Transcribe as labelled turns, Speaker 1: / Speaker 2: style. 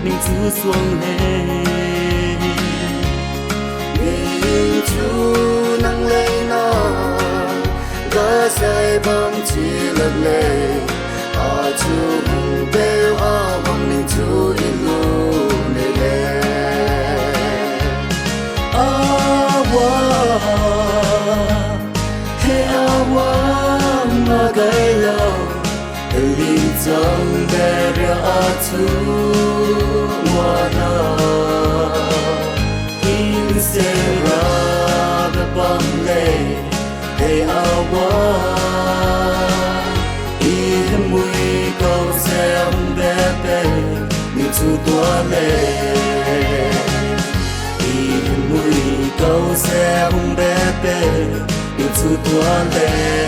Speaker 1: ninh chú xuông lệ
Speaker 2: ninh chú nắng lấy nó gã say bom chỉ lật lệ chú bêu vòng ninh chú in lu lệ lệ mà gai lâu linh trong bè ra chú ngoa na in se ra bè băng lệ hey awa in mui câu xem bè bè mình chú tua lệ in mui câu xem bè bè mình chú tua lệ